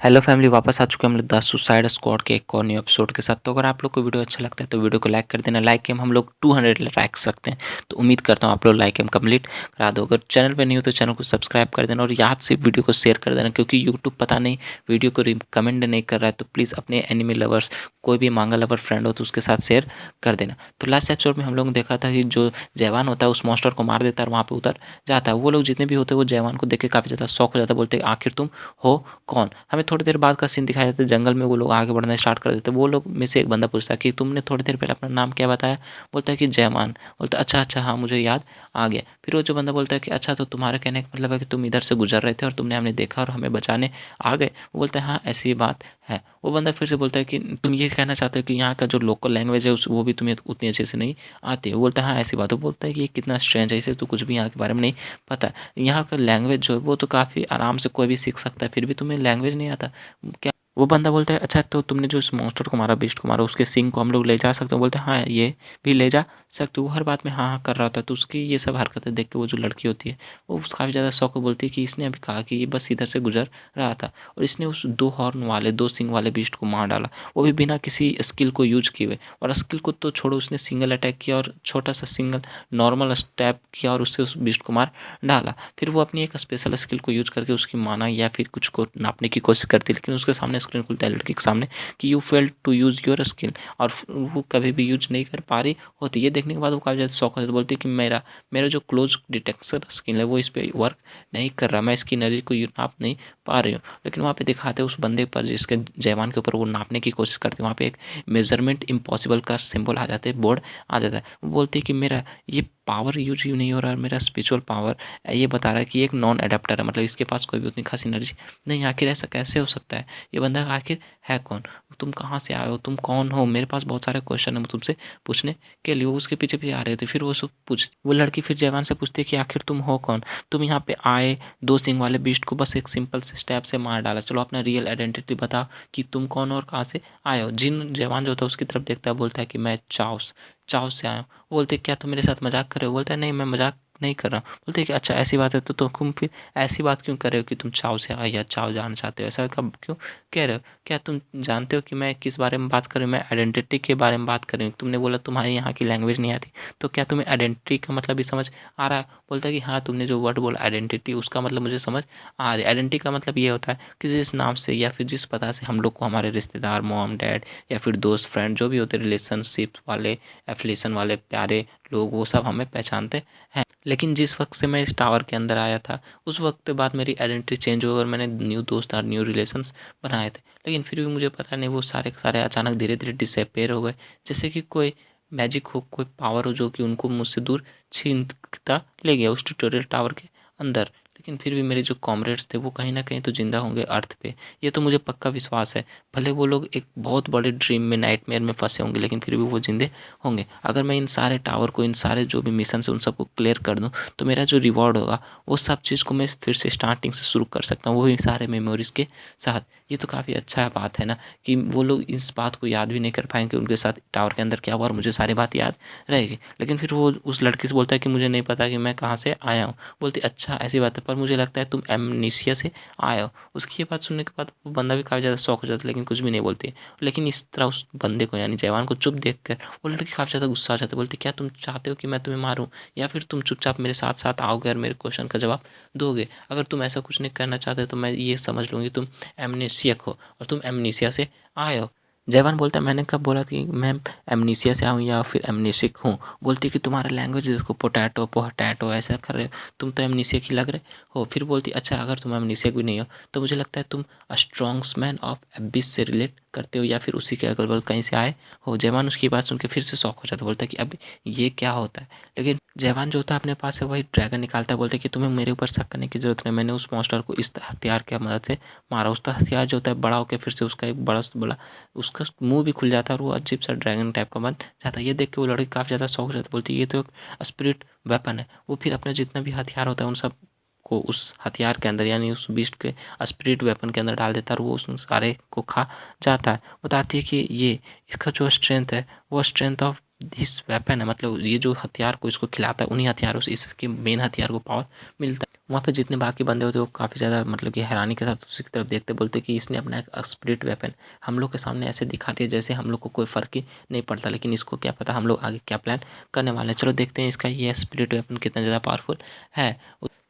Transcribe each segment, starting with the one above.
Hello family, वापस आ चुके हैं हम लोग द सुसाइड स्क्वाड के एक और न्यू एपिसोड के साथ। तो अगर आप लोग को वीडियो अच्छा लगता है तो वीडियो को लाइक कर देना। लाइक के हम लोग 200 लाइक्स रखते हैं, तो उम्मीद करता हूँ आप लोग लाइक हम कंप्लीट करा दो। अगर चैनल पे नहीं हो तो चैनल को सब्सक्राइब कर देना और याद से वीडियो को शेयर कर देना, क्योंकि यूट्यूब पता नहीं वीडियो को रिकमेंड नहीं कर रहा है। तो प्लीज़ अपने एनिमी लवर्स, कोई भी मांगा लवर फ्रेंड हो तो उसके साथ शेयर कर देना। तो लास्ट एपिसोड में हम लोग ने देखा था कि जो जवान होता है उस मॉन्स्टर को मार देता है और वहाँ पर उतर जाता है। वो लोग जितने भी होते हैं वो जवान को देख के काफ़ी ज़्यादा शौक हो जाता है, बोलते हैं आखिर तुम हो कौन। हमें थोड़ी देर बाद का सीन दिखाया जाता है, जंगल में वो लोग आगे बढ़ना स्टार्ट कर देते हैं। वो लोग में से एक बंदा पूछता है कि तुमने थोड़ी देर पहले अपना नाम क्या बताया। बोलता है कि जयमान। बोलता है अच्छा अच्छा, हाँ मुझे याद आ गया। फिर वो जो बंदा बोलता है कि अच्छा, तो तुम्हारे कहने का मतलब है कि तुम इधर से गुजर रहे थे और तुमने हमने देखा और हमें बचाने आ गए। वो बोलता है हाँ ऐसी बात है। वो बंदा फिर से बोलता है कि तुम ये कहना चाहते हो कि यहाँ का जो लोकल लैंग्वेज है उस वो भी तुम्हें उतनी अच्छे से नहीं आती है। वो बोलता है हाँ ऐसी बात है। वो बोलता है कि ये कितना स्ट्रेंज है, इसे तो कुछ भी यहाँ के बारे में नहीं पता। यहाँ का लैंग्वेज जो है वो तो काफ़ी आराम से कोई भी सीख सकता है, फिर भी तुम्हें लैंग्वेज नहीं आता क्या। वो बंदा बोलता है अच्छा, तो तुमने जो इस मॉन्स्टर को मारा, बीस्ट को मारा, उसके सिंग को हम लोग ले जा सकते हो। बोलते हैं हाँ ये भी ले जा सकते हो। वो हर बात में हाँ हाँ कर रहा होता है। तो उसकी ये सब हरकतें देख के वो जो लड़की होती है वो काफ़ी ज़्यादा शौक को बोलती है कि इसने अभी कहा कि ये बस इधर से गुजर रहा था और इसने उस दो हॉर्न वाले, दो सिंग वाले बीस्ट को मार डाला, वो भी बिना किसी स्किल को यूज किए हुए। और स्किल को तो छोड़ो, उसने सिंगल अटैक किया और छोटा सा सिंगल नॉर्मल स्टेप किया और उससे उस बीस्ट को मार डाला। फिर वो अपनी एक स्पेशल स्किल को यूज करके उसकी माना या फिर कुछ को नापने की कोशिश करती है, लेकिन उसके सामने स्क्रीन खुलता है लड़की के सामने कि you failed to use your skill, और वो कभी भी यूज नहीं कर पा रही होती। ये देखने के बाद वो काफ़ी ज़्यादा शौक होता है, बोलती है कि मेरा मेरा जो क्लोज डिटेक्शन स्किल है वो इस पर वर्क नहीं कर रहा, मैं इसकी एनर्जी को नाप नहीं पा रही हूँ। लेकिन वहाँ पे दिखाते हैं उस बंदे पर जिसके जयमान के ऊपर वो नापने की कोशिश करते हैं, वहाँ पे एक मेजरमेंट इम्पॉसिबल का सिंबल आ जाता है, बोर्ड आ जाता है। वो बोलती है कि मेरा ये पावर यूज ही नहीं हो रहा है, मेरा स्पिरिचुअल पावर ये बता रहा है कि एक नॉन अडेप्टर है, मतलब इसके पास कोई भी उतनी खास एनर्जी नहीं। आखिर ऐसा कैसे हो सकता है, ये बंदा आखिर है कौन, तुम कहाँ से आए हो, तुम कौन हो, मेरे पास बहुत सारे क्वेश्चन है तुमसे पूछने के लिए। वो उसके पीछे पीछे आ रहे थे। फिर वो सब पूछ वो लड़की फिर जयवान से पूछती है कि आखिर तुम हो कौन, तुम यहाँ पे आए दो सिंग वाले बीस्ट को बस एक सिंपल से स्टेप से मार डाला, चलो अपना रियल आइडेंटिटी बताओ कि तुम कौन हो और कहाँ से आए हो। जिन जयवान जो होता है उसकी तरफ देखता है, बोलता है कि मैं चाउस चाउस से आया हूँ। वो बोलते क्या तुम मेरे साथ मजाक कर रहे हो। बोलता है नहीं मैं मजाक नहीं कर रहा हूँ। बोलते कि अच्छा ऐसी बात है तो तुम फिर ऐसी बात क्यों कर रहे हो कि तुम चाव से आए या चाव जानना चाहते हो, ऐसा कब क्यों कह रहे हो। क्या तुम जानते हो कि मैं किस बारे में बात कर रही हूँ, मैं आइडेंटिटी के बारे में बात कर रही हूँ। तुमने बोला तुम्हारे यहाँ की लैंग्वेज नहीं आती, तो क्या तुम्हें आइडेंटिटी का मतलब भी समझ आ रहा है। बोलता है कि हाँ तुमने जो वर्ड बोला आइडेंटिटी, उसका मतलब मुझे समझ आ रही है। आइडेंटिटी का मतलब ये होता है कि जिस नाम से या फिर जिस पता से हम लोग को हमारे रिश्तेदार, मॉम डैड या फिर दोस्त फ्रेंड जो भी होते रिलेशनशिप वाले, एफिलिएशन वाले प्यारे लोग, वो सब हमें पहचानते हैं। लेकिन जिस वक्त से मैं इस टावर के अंदर आया था उस वक्त के बाद मेरी आइडेंटिटी चेंज हो गई और मैंने न्यू दोस्त और न्यू रिलेशंस बनाए थे। लेकिन फिर भी मुझे पता नहीं वो सारे के सारे अचानक धीरे धीरे डिसअपेयर हो गए, जैसे कि कोई मैजिक हो, कोई पावर हो जो कि उनको मुझसे दूर छीनता ले गया उस ट्यूटोरियल टावर के अंदर। लेकिन फिर भी मेरे जो कॉमरेड्स थे वो कहीं ना कहीं तो जिंदा होंगे अर्थ पे, ये तो मुझे पक्का विश्वास है। भले वो लोग एक बहुत बड़े ड्रीम में, नाइटमेयर में फंसे होंगे, लेकिन फिर भी वो जिंदे होंगे। अगर मैं इन सारे टावर को, इन सारे जो भी मिशन है उन सबको क्लियर कर दूं तो मेरा जो रिवॉर्ड होगा वो सब चीज़ को मैं फिर से स्टार्टिंग से शुरू कर सकता हूँ, वो भी सारे मेमोरीज़ के साथ। ये तो काफ़ी अच्छा बात है ना कि वो लोग इस बात को याद भी नहीं कर पाएंगे उनके साथ टावर के अंदर क्या हुआ, और मुझे सारी बात याद रहेगी। लेकिन फिर वो उस लड़की से बोलता है कि मुझे नहीं पता कि मैं कहाँ से आया हूँ। बोलती अच्छा ऐसी बात है, पर मुझे लगता है तुम एमनीसिया से आए हो। उसकी ये बात सुनने के बाद वो बंदा भी काफ़ी ज़्यादा शौक हो जाता है, लेकिन कुछ भी नहीं बोलती। लेकिन इस तरह उस बंदे को यानी जयवान को चुप देख कर वो लड़की काफ़ी ज़्यादा गुस्सा हो जाती है। बोलती क्या तुम चाहते हो कि मैं तुम्हें मारूं, या फिर तुम चुपचाप मेरे साथ साथ आओगे और मेरे क्वेश्चन का जवाब दोगे। अगर तुम ऐसा कुछ नहीं करना चाहते तो मैं ये समझ लूँगी तुम एमनेसियक हो और तुम एमनीसिया से आए हो। जयवान बोलता है मैंने कब बोला कि मैं एमनीसिया से आऊँ या फिर एमनेसिक हूँ। बोलती कि तुम्हारा लैंग्वेज देखो, पोटैटो पोटैटो ऐसा कर रहे हो, तुम तो एमनीसिया ही लग रहे हो। फिर बोलती अच्छा अगर तुम एमनीसिया भी नहीं हो तो मुझे लगता है तुम स्ट्रॉन्ग्समैन ऑफ एबिस से रिलेट करते हो या फिर उसी के अगल बगल कहीं से आए हो। जयवान उसकी बात सुन के फिर से शौक हो जाता है, बोलता है कि अब ये क्या होता है। लेकिन जयवान जो होता है अपने पास से वही ड्रैगन निकालता है, बोलते है कि तुम्हें मेरे ऊपर शक करने की जरूरत नहीं, मैंने उस मॉन्स्टर को इस हथियार की मदद से मारा। उसका हथियार जो होता है बड़ा होकर फिर से उसका एक बड़ा बड़ा उसका मुंह भी खुल जाता है और वो अजीब सा ड्रैगन टाइप का बन जाता है। ये देख के वो लड़की काफ़ी ज़्यादा शौक हो जाती है, बोलती है ये तो एक स्पिरिट वेपन है। वो फिर अपने जितना भी हथियार होता है उन सब को उस हथियार के अंदर यानी उस बीस्ट के स्पिरिट वेपन के अंदर डाल देता है और वो उस सारे को खा जाता है। बताती है कि ये इसका जो स्ट्रेंथ है वो स्ट्रेंथ ऑफ दिस वेपन है, मतलब ये जो हथियार को इसको खिलाता है उन्हीं हथियारों से इसके मेन हथियार को पावर मिलता है। वहाँ पे जितने बाकी बंदे होते हैं वो काफ़ी ज़्यादा मतलब कि हैरानी के साथ उसी की तरफ देखते, बोलते कि इसने अपना एक स्पिरिट वेपन हम लोग के सामने ऐसे दिखा दिया जैसे हम लोग को कोई फ़र्क ही नहीं पड़ता, लेकिन इसको क्या पता हम लोग आगे क्या प्लान करने वाले हैं। चलो देखते हैं इसका ये स्पिरिट वेपन कितना ज़्यादा पावरफुल है।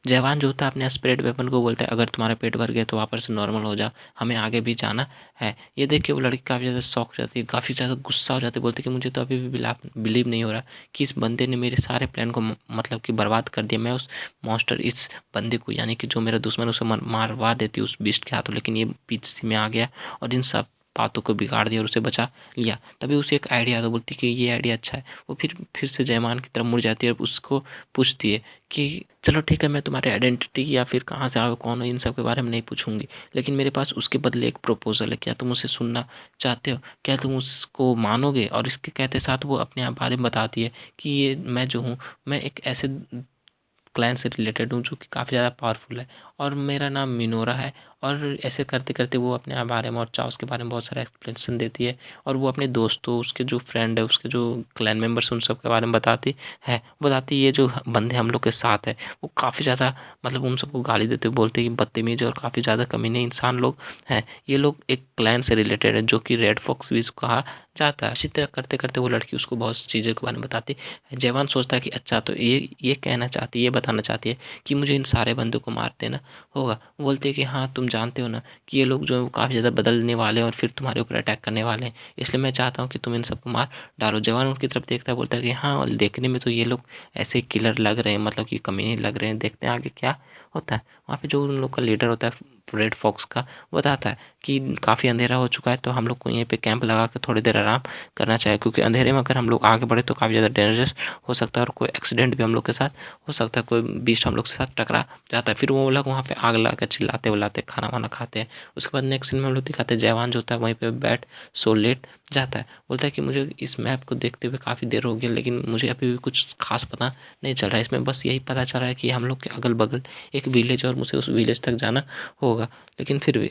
जवान जो होता है अपने स्पिरिट वेपन को बोलता है अगर तुम्हारा पेट भर गया तो वापस से नॉर्मल हो जाओ, हमें आगे भी जाना है। ये देख के वो लड़की काफ़ी ज़्यादा शॉक हो जाती है, काफ़ी ज़्यादा गुस्सा हो जाती है, बोलती कि मुझे तो अभी भी बिलीव नहीं हो रहा कि इस बंदे ने मेरे सारे प्लान को मतलब कि बर्बाद कर दिया। मैं उस मॉन्स्टर इस बंदे को यानी कि जो मेरा दुश्मन उसे मारवा देती उस बीस्ट के हाथों, लेकिन ये पीछे में आ गया और इन सब बातों को बिगाड़ दिया और उसे बचा लिया। तभी उसे एक आइडिया आता, बोलती कि ये आइडिया अच्छा है। वो फिर से जयमान की तरफ मुड़ जाती है और उसको पूछती है कि चलो ठीक है, मैं तुम्हारी आइडेंटिटी या फिर कहाँ से आओ कौन हो इन सब के बारे में नहीं पूछूंगी, लेकिन मेरे पास उसके बदले एक प्रपोजल है। क्या तुम उसे सुनना चाहते हो? क्या तुम उसको मानोगे? और इसके कहते साथ वो अपने आप बारे में बताती है कि ये मैं जो हूँ, मैं एक ऐसे क्लैन से रिलेटेड हूँ जो कि काफ़ी ज़्यादा पावरफुल है और मेरा नाम मिनोरा है। और ऐसे करते करते वो अपने बारे में और चार्ल्स के बारे में बहुत सारा एक्सप्लेनेशन देती है और वो अपने दोस्तों, उसके जो फ्रेंड है, उसके जो क्लैन मेंबर्स उन सब के बारे में बताती है। बताती ये जो बंदे हम लोग के साथ है वो काफ़ी ज़्यादा मतलब उन सबको गाली देते हुए बोलते हैं कि बदतमीज और काफ़ी ज़्यादा कमीने इंसान लोग हैं। ये लोग एक क्लैन से रिलेटेड है जो कि रेड फॉक्स भी कहा जाता है। इसी तरह करते करते वो लड़की उसको बहुत सी चीज़ों के बारे में बताती है। जयवान सोचता है कि अच्छा तो ये कहना चाहती है, ये बताना चाहती है कि मुझे इन सारे बंदों को मार देना होगा। वो बोलते हैं कि हाँ तुम जानते हो ना कि ये लोग जो है काफ़ी ज़्यादा बदलने वाले हैं और फिर तुम्हारे ऊपर अटैक करने वाले हैं, इसलिए मैं चाहता हूँ कि तुम इन सबको मार डालो। जवान उनकी तरफ देखता है, बोलता है कि हाँ और देखने में तो ये लोग ऐसे किलर लग रहे हैं, मतलब कि कमीने लग रहे हैं, देखते हैं आगे क्या होता है। वहाँ पे जो उन लोग का लीडर होता है रेड फॉक्स का, बताता है कि काफ़ी अंधेरा हो चुका है तो हम लोग को यहीं पे कैंप लगा के थोड़ी देर आराम करना चाहिए, क्योंकि अंधेरे में अगर हम लोग आगे बढ़े तो काफ़ी ज़्यादा डेंजरस हो सकता है और कोई एक्सीडेंट भी हम लोग के साथ हो सकता है, कोई बीस्ट हम लोग के साथ टकरा जाता है। फिर वो लोग वहाँ पे आग लगा कर चिल्लाते उल्लाते खाना वाना खाते हैं। उसके बाद नेक्स्ट सीन में हम लोग दिखाते हैं जयवान जो होता है वहीं पे बैठ सो लेट जाता है। बोलता है कि मुझे इस मैप को देखते हुए काफ़ी देर हो गया, लेकिन मुझे अभी भी कुछ खास पता नहीं चल रहा है। इसमें बस यही पता चल रहा है कि हम लोग के अगल बगल एक विलेज और मुझे उस विलेज तक जाना होगा। लेकिन फिर भी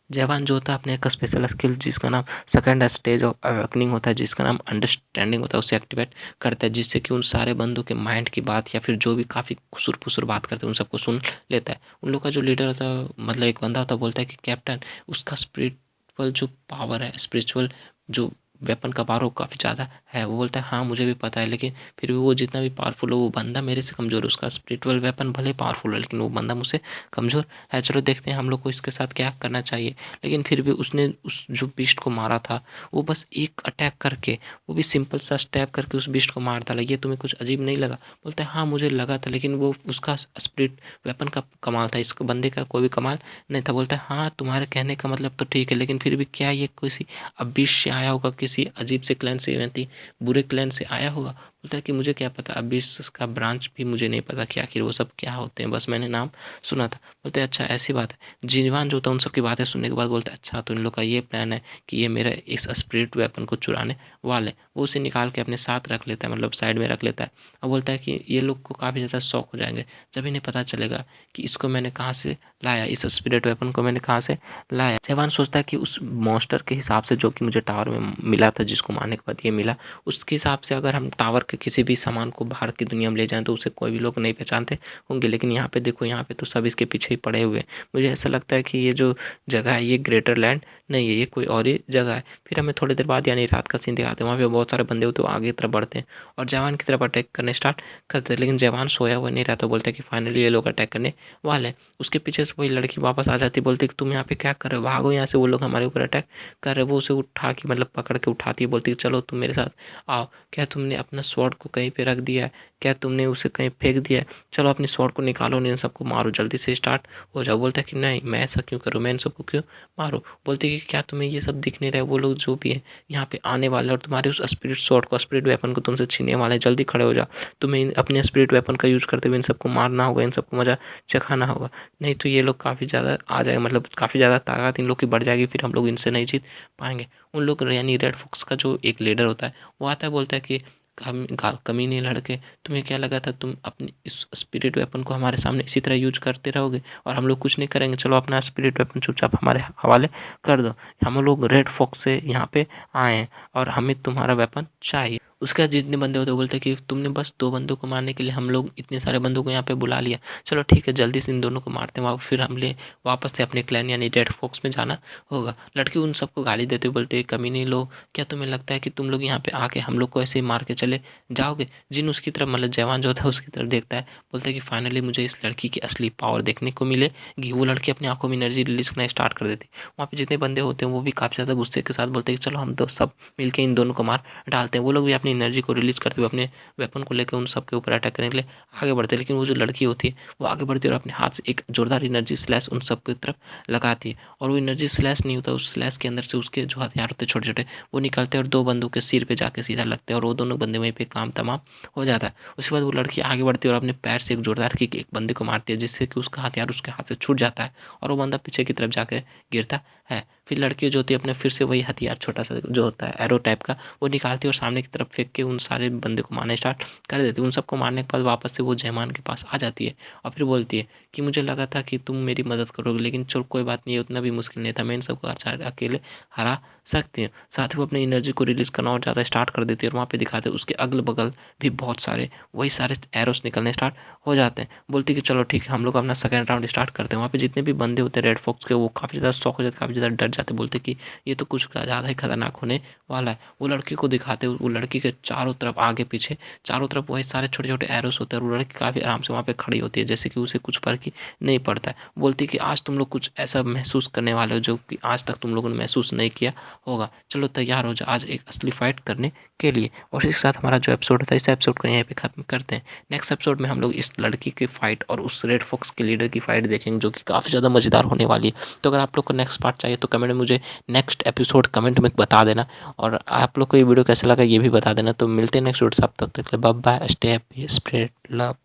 जवान जो होता है अपने एक स्पेशल स्किल जिसका नाम सेकंड स्टेज ऑफ अवेकनिंग होता है, जिसका नाम अंडरस्टैंडिंग होता है, उसे एक्टिवेट करता है, जिससे कि उन सारे बंदों के माइंड की बात या फिर जो भी काफ़ी खुसुर फुसुर बात करते हैं उन सबको सुन लेता है। उन लोग का जो लीडर होता है मतलब एक बंदा होता है, बोलता है कि कैप्टन उसका स्पिरिचुअल जो पावर है, स्पिरिचुअल जो वेपन का पावर वो काफ़ी ज़्यादा है। वो बोलता है हाँ मुझे भी पता है, लेकिन फिर भी वो जितना भी पावरफुल हो वो बंदा मेरे से कमज़ोर है। उसका स्पिरिचुअल वेपन भले पावरफुल है लेकिन वो बंदा मुझसे कमज़ोर है। चलो देखते हैं हम लोग को इसके साथ क्या करना चाहिए। लेकिन फिर भी उसने उस जो बीस्ट को मारा था वो बस एक अटैक करके, वो भी सिंपल सा स्टैप करके उस बीस्ट को मार डाला। ये तुम्हें कुछ अजीब नहीं लगा? बोलता है हाँ मुझे लगा था, लेकिन वो उसका स्पिरिट वेपन का कमाल था, इस बंदे का कोई भी कमाल नहीं था। बोलता है हाँ तुम्हारे कहने का मतलब तो ठीक है, लेकिन फिर भी क्या ये किसी अबिश से आया होगा, किसी अजीब से क्लैन से, यानी बुरे क्लैन से आया होगा? बोलता है कि मुझे क्या पता, अबिश का ब्रांच भी मुझे नहीं पता कि आखिर वो सब क्या होते हैं, बस मैंने नाम सुना था। बोलते हैं अच्छा ऐसी बात है। जीवान जो होता है उन सब की बातें सुनने के बाद बोलता है अच्छा तो इन लोग का ये प्लान है कि ये मेरा इस स्पिरिट वेपन को चुराने वाले। वो उसे निकाल के अपने साथ रख लेता है, मतलब साइड में रख लेता है और बोलता है कि ये लोग को काफ़ी ज़्यादा शौक हो जाएंगे जब इन्हें पता चलेगा कि इसको मैंने कहाँ से लाया, इस स्पिरिट वेपन को मैंने कहाँ से लाया। जवान सोचता है कि उस मॉन्स्टर के हिसाब से जो कि मुझे टावर में मिला था, जिसको मारने के बाद ये मिला, उसके हिसाब से अगर हम टावर के किसी भी सामान को बाहर की दुनिया में ले जाएं तो उसे कोई भी लोग नहीं पहचानते होंगे। लेकिन यहाँ पे देखो, यहाँ पे तो सब इसके पीछे ही पड़े हुए हैं। मुझे ऐसा लगता है कि ये जो जगह है ये ग्रेटर लैंड नहीं है, ये कोई और ही जगह है। फिर हमें थोड़ी देर बाद यानी रात का सीन दिखाते हैं, वहाँ पे बहुत सारे बंदे होते हैं, आगे की तरफ बढ़ते हैं और जवान की तरफ अटैक करने स्टार्ट करते हैं। लेकिन जवान सोया हुआ नहीं रहता, बोलता है कि फाइनली ये लोग अटैक करने वाले हैं। उसके पीछे से वही लड़की वापस आ जाती है, बोलती है कि तुम यहाँ पे क्या कर रहे हो, भागो यहाँ से, वो लोग हमारे ऊपर अटैक कर रहे हैं। वो उसे उठा के मतलब पकड़ के उठाती है, बोलती है चलो तुम मेरे साथ आओ। क्या तुमने अपना स्वॉर्ड को कहीं पे रख दिया है? क्या तुमने उसे कहीं फेंक दिया है? चलो अपनी स्वॉर्ड को निकालो, नहीं इन सबको मारो, जल्दी से स्टार्ट हो जाओ। बोलता है कि नहीं मैं ऐसा क्यों करूँ, मैं इन सबको क्यों मारो? बोलती है कि क्या तुम्हें ये सब दिख नहीं रहा है, वो लोग जो भी है यहाँ पे आने वाले और तुम्हारे उस स्पिरिट स्वॉर्ड को, स्पिरिट वेपन को तुमसे छीनने वाले हैं, जल्दी खड़े हो जाओ। तुम्हें अपने स्पिरिट वेपन का यूज करते हुए इन सबको मारना होगा, इन सबको मजा चखाना होगा, नहीं तो ये लोग काफ़ी ज़्यादा आ जाएगा, मतलब काफ़ी ज़्यादा ताकत इन लोग की बढ़ जाएगी, फिर हम लोग इनसे नहीं जीत पाएंगे। उन लोग यानी रेड फॉक्स का जो एक लीडर होता है वो आता है, बोलता है कि कमीने लड़के, तुम्हें क्या लगा था तुम अपनी इस स्पिरिट वेपन को हमारे सामने इसी तरह यूज करते रहोगे और हम लोग कुछ नहीं करेंगे? चलो अपना स्पिरिट वेपन चुपचाप हमारे हवाले कर दो, हम लोग रेड फॉक्स से यहाँ पे आए हैं और हमें तुम्हारा वेपन चाहिए। उसके बाद जितने बंदे होते हैं वो बोलते हैं कि तुमने बस 2 बंदों को मारने के लिए हम लोग इतने सारे बंदों को यहाँ पे बुला लिया, चलो ठीक है जल्दी से इन दोनों को मारते हैं, फिर हमले वापस से अपने क्लैन यानी रेड फॉक्स में जाना होगा। लड़के उन सबको गाली देते हुए बोलते हैं कमीने लोग, क्या तुम्हें लगता है कि तुम लोग यहाँ पे आके हम लोग को ऐसे ही मार के चले जाओगे? जिन उसकी तरफ मतलब जवान जो होता है उसकी तरफ देखता है, बोलता है कि फाइनली मुझे इस लड़की की असली पावर देखने को मिलेगी। वो लड़की अपनी आंखों में एनर्जी रिलीज करना स्टार्ट कर देती है। वहाँ पे जितने बंदे होते हैं वो भी काफ़ी ज़्यादा गुस्से के साथ बोलते हैं कि चलो हम तो सब मिलकर इन दोनों को मार डालते हैं। वो लोग भी अपनी एनर्जी को रिलीज करते हुए अपने वेपन को लेकर उन सबके ऊपर अटैक करने के लिए आगे बढ़ते हैं। लेकिन वो जो लड़की होती है वो आगे बढ़ती है और अपने हाथ से एक जोरदार एनर्जी स्लैश उन सबकी तरफ लगाती है। और वो एनर्जी स्लैश नहीं होता, उस स्लैश के अंदर से उसके जो हथियार होते हैं छोटे छोटे वो निकलते हैं और 2 बंदों के सिर पे जाके सीधा लगते हैं और वो दोनों बंदे वहीं पे काम तमाम हो जाता है। उसके बाद वो लड़की आगे बढ़ती है और अपने पैर से एक जोरदार किक एक बंदे को मारती है, जिससे कि उसका हथियार उसके हाथ से छूट जाता है और वो बंदा पीछे की तरफ जाकर गिरता है। फिर लड़की जो होती है अपने फिर से वही हथियार छोटा सा जो होता है एरो टाइप का वो निकालती है और सामने की तरफ फेंक के उन सारे बंदे को मारना स्टार्ट कर देती है। उन सबको मारने के बाद वापस से वो जयमान के पास आ जाती है और फिर बोलती है कि मुझे लगा था कि तुम मेरी मदद करोगे, लेकिन चलो कोई बात नहीं है, उतना भी मुश्किल नहीं था, मैं इन सबको अकेले हरा सकती हूँ। साथ ही वो अपनी एनर्जी को रिलीज करना और ज़्यादा स्टार्ट कर देती है और वहाँ पे दिखाते हैं उसके अगल बगल भी बहुत सारे वही सारे एरोस निकलने स्टार्ट हो जाते हैं। बोलती है कि चलो ठीक है हम लोग अपना सेकंड राउंड स्टार्ट करते हैं। वहाँ पे जितने भी बंदे होते हैं रेड फॉक्स के वो काफ़ी ज़्यादा शौक हो जाते, काफ़ी ज़्यादा डर जाते, बोलते कि ये तो कुछ ज़्यादा ही खतरनाक होने वाला है। वो लड़की को दिखाते वो लड़की के चारों तरफ आगे पीछे चारों तरफ वही सारे छोटे छोटे एरोस होते हैं और वो लड़की काफ़ी आराम से वहाँ पे खड़ी होती है, जैसे कि उसे कुछ फर्क ही नहीं पड़ता है। बोलती है कि आज तुम लोग कुछ ऐसा महसूस करने वाले हो जो कि आज तक तुम लोगों ने महसूस नहीं किया होगा, चलो तैयार हो जाओ आज एक असली फाइट करने के लिए। और इसके साथ हमारा जो एपिसोड होता है इस एपिसोड को यहीं पे खत्म करते हैं। नेक्स्ट एपिसोड में हम लोग इस लड़की की फाइट और उस रेड फॉक्स के लीडर की फाइट देखेंगे जो कि काफ़ी ज़्यादा मज़ेदार होने वाली है। तो अगर आप लोग को नेक्स्ट पार्ट चाहिए तो कमेंट में मुझे नेक्स्ट एपिसोड कमेंट में बता देना और आप लोग को ये वीडियो कैसा लगा ये भी बता देना। तो मिलते हैं नेक्स्ट वीडियो, सब तक bye bye, stay happy, spread love.